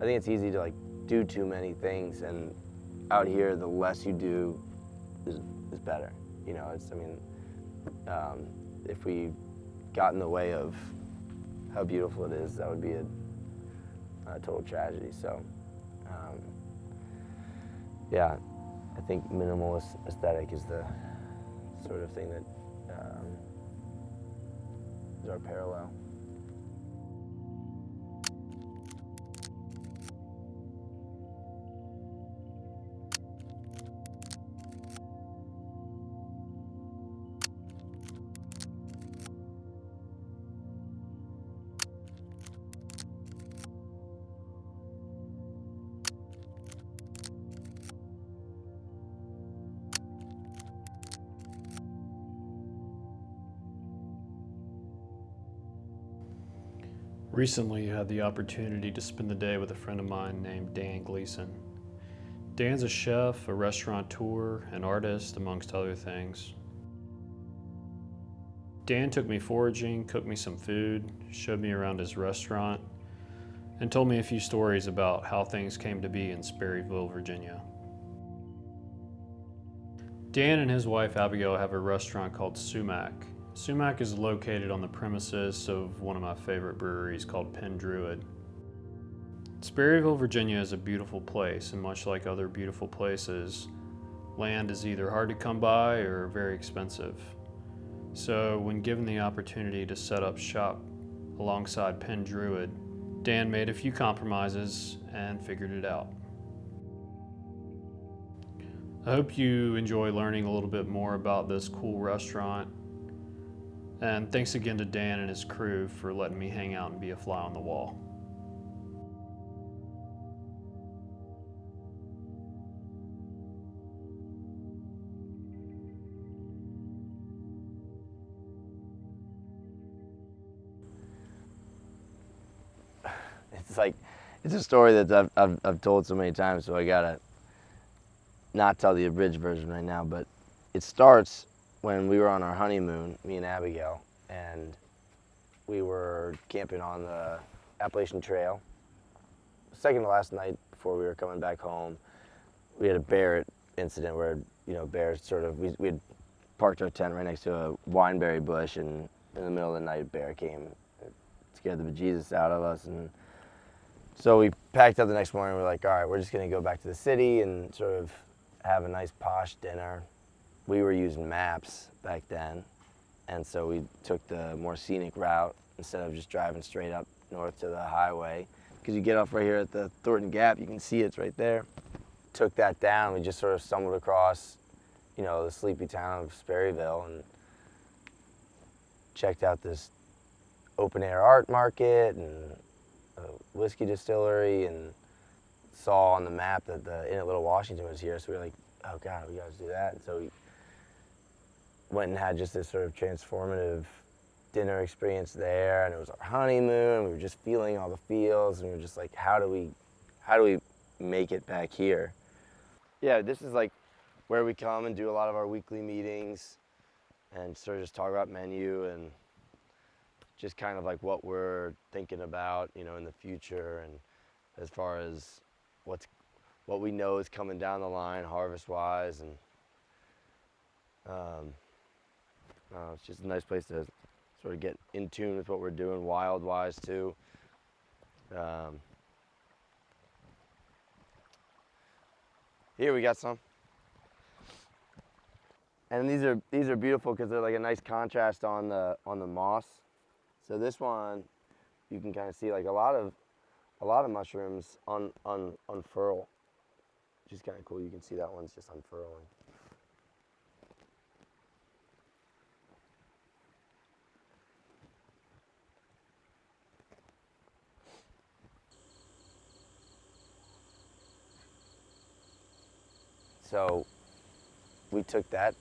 I think it's easy to like do too many things, and out here the less you do is better. You know, it's, I mean, if we got in the way of how beautiful it is, that would be a total tragedy. So, yeah, I think minimalist aesthetic is the sort of thing that is our parallel. Recently, I had the opportunity to spend the day with a friend of mine named Dan Gleason. Dan's a chef, a restaurateur, an artist, amongst other things. Dan took me foraging, cooked me some food, showed me around his restaurant, and told me a few stories about how things came to be in Sperryville, Virginia. Dan and his wife Abigail have a restaurant called Sumac. Sumac is located on the premises of one of my favorite breweries called Penn Druid. Sperryville, Virginia is a beautiful place, and much like other beautiful places, land is either hard to come by or very expensive. So when given the opportunity to set up shop alongside Penn Druid, Dan made a few compromises and figured it out. I hope you enjoy learning a little bit more about this cool restaurant. And thanks again to Dan and his crew for letting me hang out and be a fly on the wall. It's like, it's a story that I've told so many times, so I gotta not tell the abridged version right now, but it starts when we were on our honeymoon, me and Abigail, and we were camping on the Appalachian Trail. Second to last night before we were coming back home, we had a bear incident where, you know, bears sort of, we had parked our tent right next to a wineberry bush, and in the middle of the night, a bear came. It scared the bejesus out of us, and so we packed up the next morning. We're like, all right, we're just gonna go back to the city and sort of have a nice posh dinner. We were using maps back then, and so we took the more scenic route instead of just driving straight up north to the highway. Because you get off right here at the Thornton Gap, you can see it's right there. Took that down, we just sort of stumbled across, you know, the sleepy town of Sperryville, and checked out this open air art market and a whiskey distillery, and saw on the map that the Inn at Little Washington was here, so we were like, oh God, we gotta do that. And so we went and had just this sort of transformative dinner experience there, and it was our honeymoon. We were just feeling all the feels, and we were just like, how do we make it back here? Yeah, this is like where we come and do a lot of our weekly meetings and sort of just talk about menu and just kind of like what we're thinking about, you know, in the future, and as far as what we know is coming down the line harvest-wise, and it's just a nice place to sort of get in tune with what we're doing wild-wise too. Here we got some, and these are beautiful because they're like a nice contrast on the moss. So this one, you can kind of see like a lot of mushrooms unfurl, which is kind of cool. You can see that one's just unfurling. So we took that,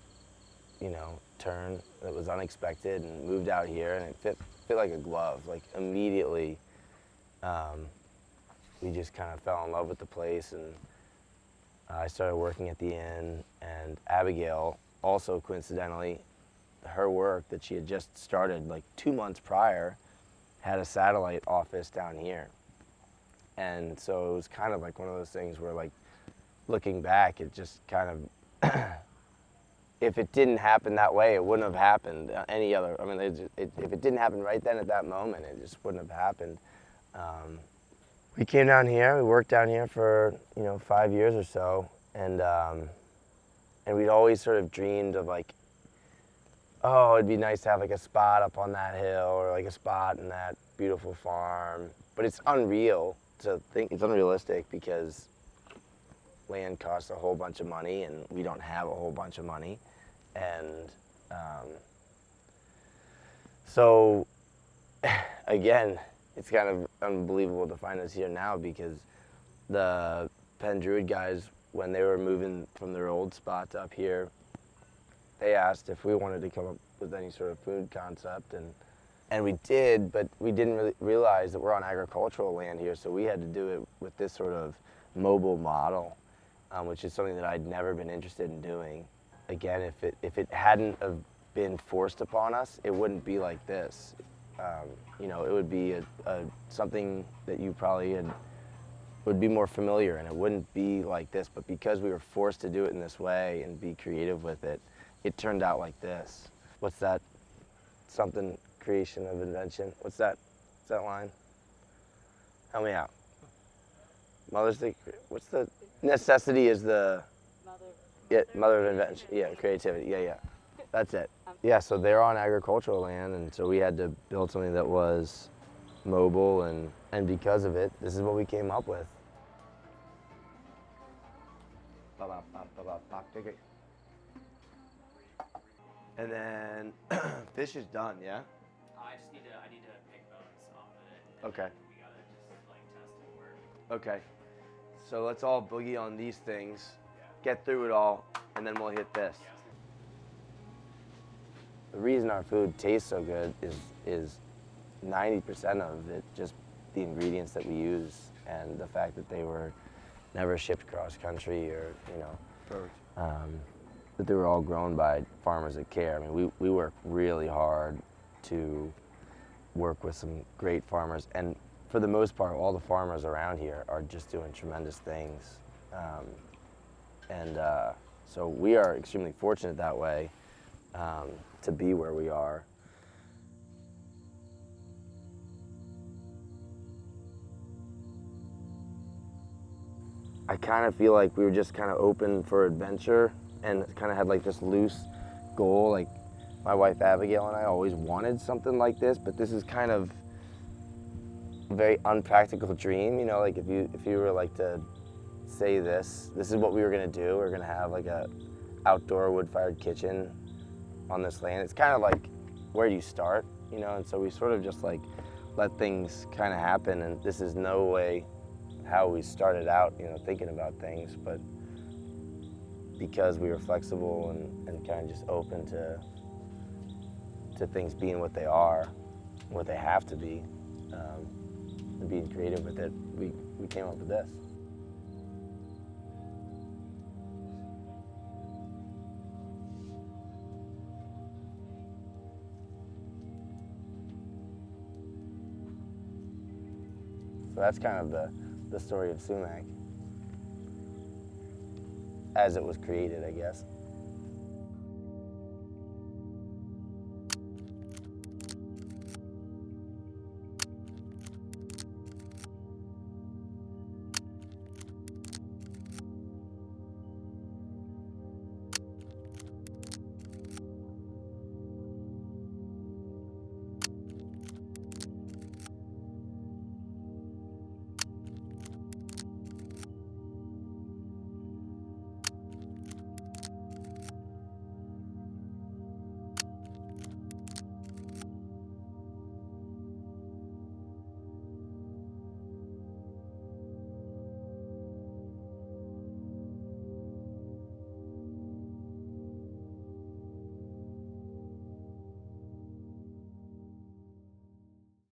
you know, turn that was unexpected and moved out here, and it fit like a glove. Like immediately, we just kind of fell in love with the place, and I started working at the inn. And Abigail, also coincidentally, her work that she had just started like 2 months prior, had a satellite office down here. And so it was kind of like one of those things where, like, looking back, it just kind of, if it didn't happen that way, it wouldn't have happened any other, I mean, if it didn't happen right then at that moment, it just wouldn't have happened. We came down here, we worked down here for, 5 years or so, and we'd always sort of dreamed of, like, oh, it'd be nice to have like a spot up on that hill or like a spot in that beautiful farm. But it's unreal to think, it's unrealistic because land costs a whole bunch of money and we don't have a whole bunch of money. And so again, it's kind of unbelievable to find us here now because the Penn Druid guys, when they were moving from their old spots up here, they asked if we wanted to come up with any sort of food concept, and we did, but we didn't really realize that we're on agricultural land here, so we had to do it with this sort of mobile model, which is something that I'd never been interested in doing. Again, if it hadn't have been forced upon us, it wouldn't be like this. It would be something that you probably would be more familiar, and it wouldn't be like this, but because we were forced to do it in this way and be creative with it, it turned out like this. What's that? Something, creation of invention. What's that? What's that line? Help me out. What's the necessity is the mother of invention. Yeah, creativity. Yeah. That's it. Yeah, so they're on agricultural land, and so we had to build something that was mobile, and because of it, this is what we came up with. And then fish is done, yeah? I need to pick bones off of it. Okay. We gotta just like test and work. Okay. So let's all boogie on these things, get through it all, and then we'll hit this. Yeah. The reason our food tastes so good is 90% of it just the ingredients that we use and the fact that they were never shipped cross country or, that they were all grown by farmers that care. I mean, we work really hard to work with some great farmers, and for the most part, all the farmers around here are just doing tremendous things. So we are extremely fortunate that way to be where we are. I kind of feel like we were just kind of open for adventure and kind of had like this loose goal. Like my wife Abigail and I always wanted something like this, but this is kind of a very unpractical dream. Like if you were like to say this is what we were gonna do. We're gonna have like a outdoor wood-fired kitchen on this land. It's kind of like where do you start, and so we sort of just like let things kind of happen, and this is no way how we started out, thinking about things, but because we were flexible and kind of just open to things being what they are, what they have to be, and being creative with it, we came up with this. So that's kind of the story of Sumac as it was created, I guess.